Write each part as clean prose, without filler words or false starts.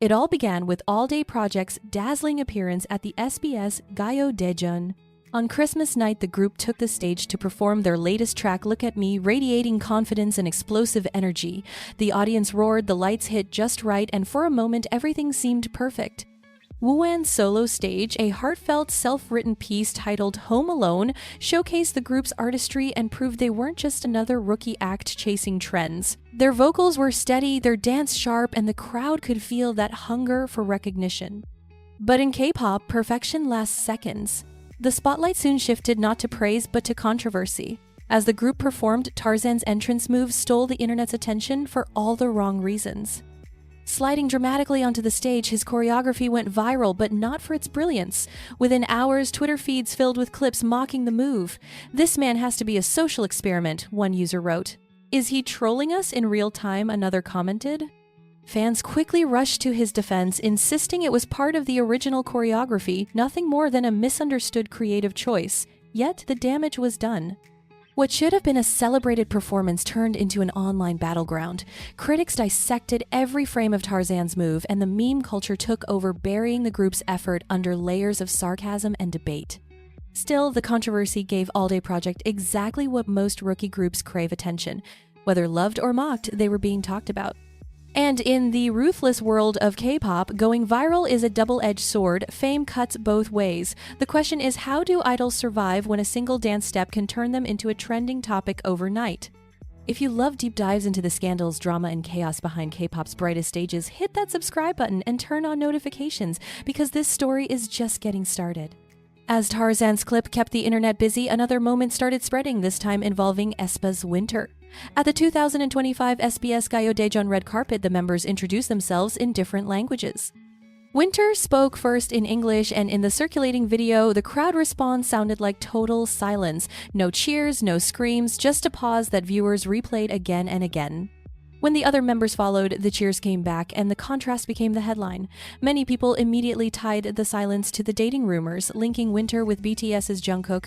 It all began with All Day Project's dazzling appearance at the SBS Gayo Daejeon. On Christmas night, the group took the stage to perform their latest track, Look at Me, radiating confidence and explosive energy. The audience roared, the lights hit just right, and for a moment, everything seemed perfect. Wooan's solo stage, a heartfelt, self-written piece titled Home Alone, showcased the group's artistry and proved they weren't just another rookie act chasing trends. Their vocals were steady, their dance sharp, and the crowd could feel that hunger for recognition. But in K-pop, perfection lasts seconds. The spotlight soon shifted not to praise but to controversy. As the group performed, Tarzan's entrance move stole the internet's attention for all the wrong reasons. Sliding dramatically onto the stage, his choreography went viral, but not for its brilliance. Within hours, Twitter feeds filled with clips mocking the move. "This man has to be a social experiment," one user wrote. "Is he trolling us in real time?" another commented. Fans quickly rushed to his defense, insisting it was part of the original choreography, nothing more than a misunderstood creative choice. Yet the damage was done. What should have been a celebrated performance turned into an online battleground. Critics dissected every frame of Tarzan's move, and the meme culture took over, burying the group's effort under layers of sarcasm and debate. Still, the controversy gave All Day Project exactly what most rookie groups crave: attention. Whether loved or mocked, they were being talked about. And in the ruthless world of K-pop, going viral is a double-edged sword. Fame cuts both ways. The question is, how do idols survive when a single dance step can turn them into a trending topic overnight? If you love deep dives into the scandals, drama, and chaos behind K-pop's brightest stages, hit that subscribe button and turn on notifications, because this story is just getting started. As Tarzan's clip kept the internet busy, another moment started spreading, this time involving aespa's Winter. At the 2025 SBS Gayo Daejeon red carpet, the members introduced themselves in different languages. Winter spoke first in English, and in the circulating video, the crowd response sounded like total silence. No cheers, no screams, just a pause that viewers replayed again and again. When the other members followed, the cheers came back, and the contrast became the headline. Many people immediately tied the silence to the dating rumors, linking Winter with BTS's Jungkook.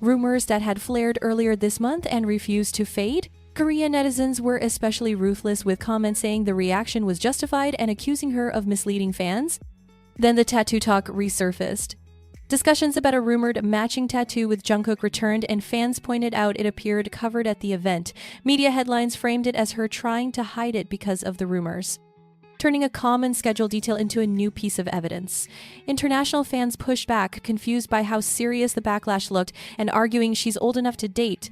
Rumors that had flared earlier this month and refused to fade. Korean netizens were especially ruthless, with comments saying the reaction was justified and accusing her of misleading fans. Then the tattoo talk resurfaced. Discussions about a rumored matching tattoo with Jungkook returned, and fans pointed out it appeared covered at the event. Media headlines framed it as her trying to hide it because of the rumors, turning a common schedule detail into a new piece of evidence. International fans pushed back, confused by how serious the backlash looked and arguing she's old enough to date.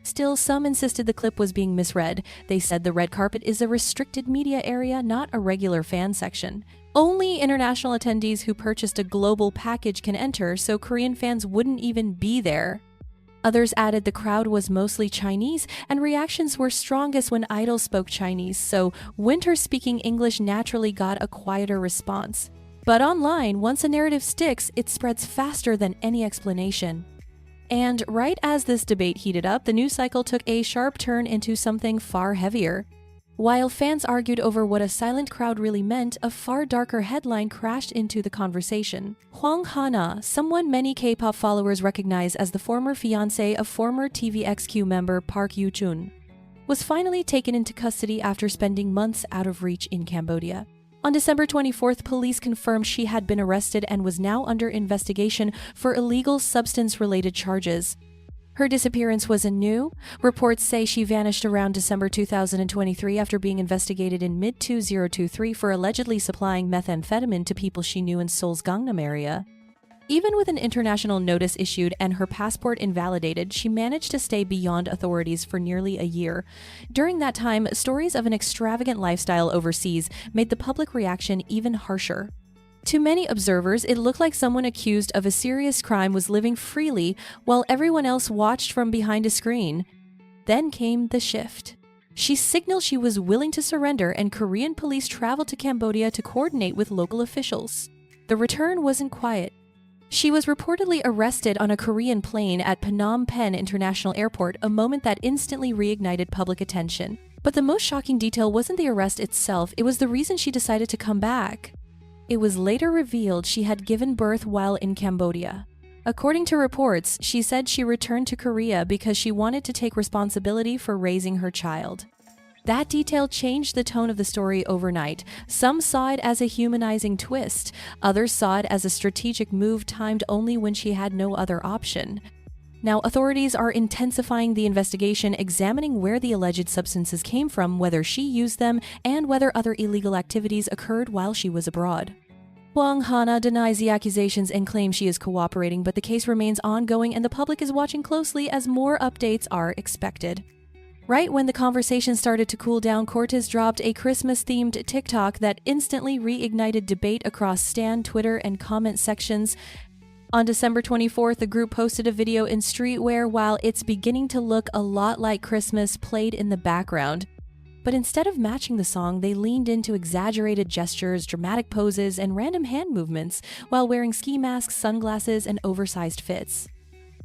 Still, some insisted the clip was being misread. They said the red carpet is a restricted media area, not a regular fan section. Only international attendees who purchased a global package can enter, so Korean fans wouldn't even be there. Others added the crowd was mostly Chinese, and reactions were strongest when idols spoke Chinese, so Winter speaking English naturally got a quieter response. But online, once a narrative sticks, it spreads faster than any explanation. And right as this debate heated up, the news cycle took a sharp turn into something far heavier. While fans argued over what a silent crowd really meant, a far darker headline crashed into the conversation. Hwang Hana, someone many K-pop followers recognize as the former fiancé of former TVXQ member Park Yoo-jun, was finally taken into custody after spending months out of reach in Cambodia. On December 24th, police confirmed she had been arrested and was now under investigation for illegal substance-related charges. Her disappearance wasn't new. Reports say she vanished around December 2023 after being investigated in mid-2023 for allegedly supplying methamphetamine to people she knew in Seoul's Gangnam area. Even with an international notice issued and her passport invalidated, she managed to stay beyond authorities for nearly a year. During that time, stories of an extravagant lifestyle overseas made the public reaction even harsher. To many observers, it looked like someone accused of a serious crime was living freely while everyone else watched from behind a screen. Then came the shift. She signaled she was willing to surrender, and Korean police traveled to Cambodia to coordinate with local officials. The return wasn't quiet. She was reportedly arrested on a Korean plane at Phnom Penh International Airport, a moment that instantly reignited public attention. But the most shocking detail wasn't the arrest itself, it was the reason she decided to come back. It was later revealed she had given birth while in Cambodia. According to reports, she said she returned to Korea because she wanted to take responsibility for raising her child. That detail changed the tone of the story overnight. Some saw it as a humanizing twist, others saw it as a strategic move timed only when she had no other option. Now, authorities are intensifying the investigation, examining where the alleged substances came from, whether she used them, and whether other illegal activities occurred while she was abroad. Hwang Hana denies the accusations and claims she is cooperating, but the case remains ongoing and the public is watching closely as more updates are expected. Right when the conversation started to cool down, Cortez dropped a Christmas-themed TikTok that instantly reignited debate across Stan, Twitter, and comment sections. On December 24th, the group posted a video in streetwear while "It's Beginning to Look a Lot Like Christmas" played in the background. But instead of matching the song, they leaned into exaggerated gestures, dramatic poses, and random hand movements while wearing ski masks, sunglasses, and oversized fits.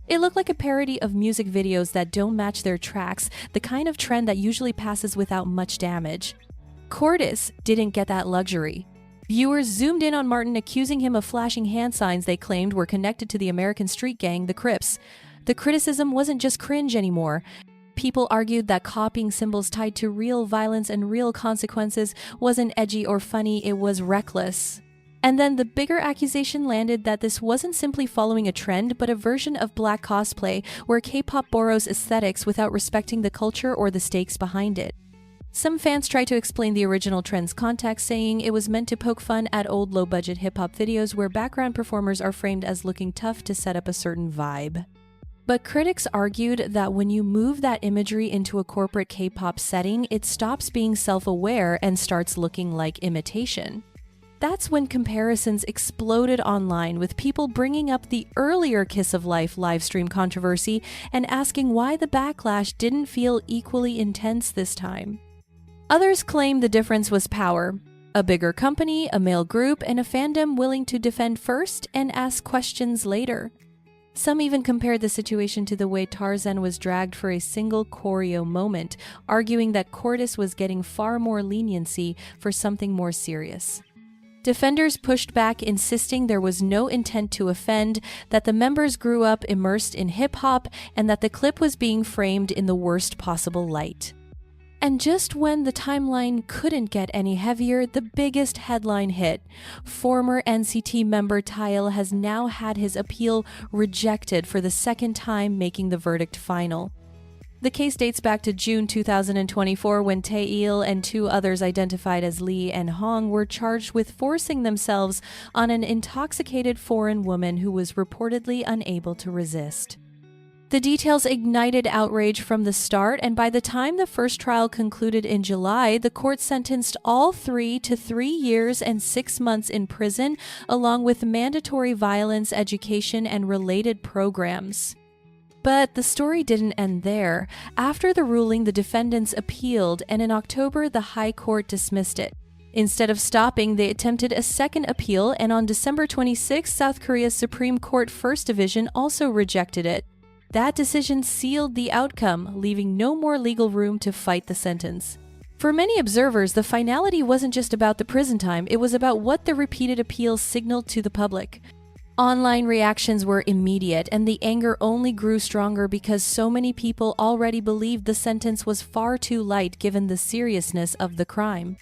It looked like a parody of music videos that don't match their tracks, the kind of trend that usually passes without much damage. Cortez didn't get that luxury. Viewers zoomed in on Martin, accusing him of flashing hand signs they claimed were connected to the American street gang, the Crips. The criticism wasn't just cringe anymore. People argued that copying symbols tied to real violence and real consequences wasn't edgy or funny, it was reckless. And then the bigger accusation landed that this wasn't simply following a trend, but a version of black cosplay where K-pop borrows aesthetics without respecting the culture or the stakes behind it. Some fans tried to explain the original trend's context, saying it was meant to poke fun at old low-budget hip-hop videos where background performers are framed as looking tough to set up a certain vibe. But critics argued that when you move that imagery into a corporate K-pop setting, it stops being self-aware and starts looking like imitation. That's when comparisons exploded online, with people bringing up the earlier Kiss of Life livestream controversy and asking why the backlash didn't feel equally intense this time. Others claimed the difference was power. A bigger company, a male group, and a fandom willing to defend first and ask questions later. Some even compared the situation to the way Tarzan was dragged for a single choreo moment, arguing that Cortez was getting far more leniency for something more serious. Defenders pushed back, insisting there was no intent to offend, that the members grew up immersed in hip-hop, and that the clip was being framed in the worst possible light. And just when the timeline couldn't get any heavier, the biggest headline hit. Former NCT member Taeil has now had his appeal rejected for the second time, making the verdict final. The case dates back to June 2024 when Taeil and two others identified as Lee and Hong were charged with forcing themselves on an intoxicated foreign woman who was reportedly unable to resist. The details ignited outrage from the start, and by the time the first trial concluded in July, the court sentenced all three to 3 years and 6 months in prison, along with mandatory violence education and related programs. But the story didn't end there. After the ruling, the defendants appealed, and in October, the High Court dismissed it. Instead of stopping, they attempted a second appeal, and on December 26, South Korea's Supreme Court First Division also rejected it. That decision sealed the outcome, leaving no more legal room to fight the sentence. For many observers, the finality wasn't just about the prison time, it was about what the repeated appeals signaled to the public. Online reactions were immediate, and the anger only grew stronger because so many people already believed the sentence was far too light given the seriousness of the crime.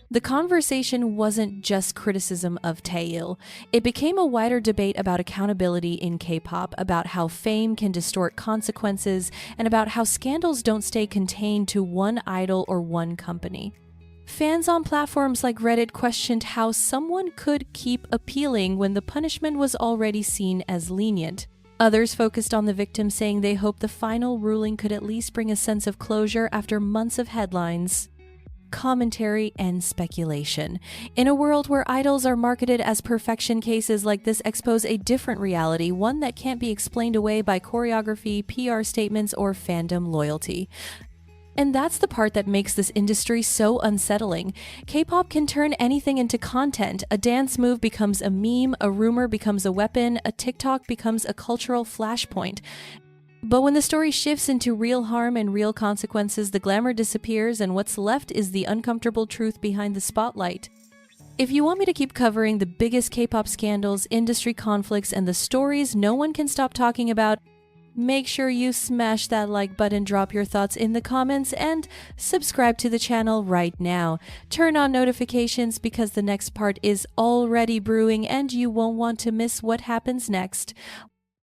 The conversation wasn't just criticism of Taeil. It became a wider debate about accountability in K-pop, about how fame can distort consequences, and about how scandals don't stay contained to one idol or one company. Fans on platforms like Reddit questioned how someone could keep appealing when the punishment was already seen as lenient. Others focused on the victim, saying they hoped the final ruling could at least bring a sense of closure after months of headlines, commentary, and speculation. In a world where idols are marketed as perfection, cases like this expose a different reality, one that can't be explained away by choreography, PR statements, or fandom loyalty. And that's the part that makes this industry so unsettling. K-pop can turn anything into content. A dance move becomes a meme, a rumor becomes a weapon, a TikTok becomes a cultural flashpoint. But when the story shifts into real harm and real consequences, the glamour disappears, and what's left is the uncomfortable truth behind the spotlight. If you want me to keep covering the biggest K-pop scandals, industry conflicts, and the stories no one can stop talking about, Make sure you smash that like button, drop your thoughts in the comments, and subscribe to the channel right now. Turn on notifications because the next part is already brewing and you won't want to miss what happens next.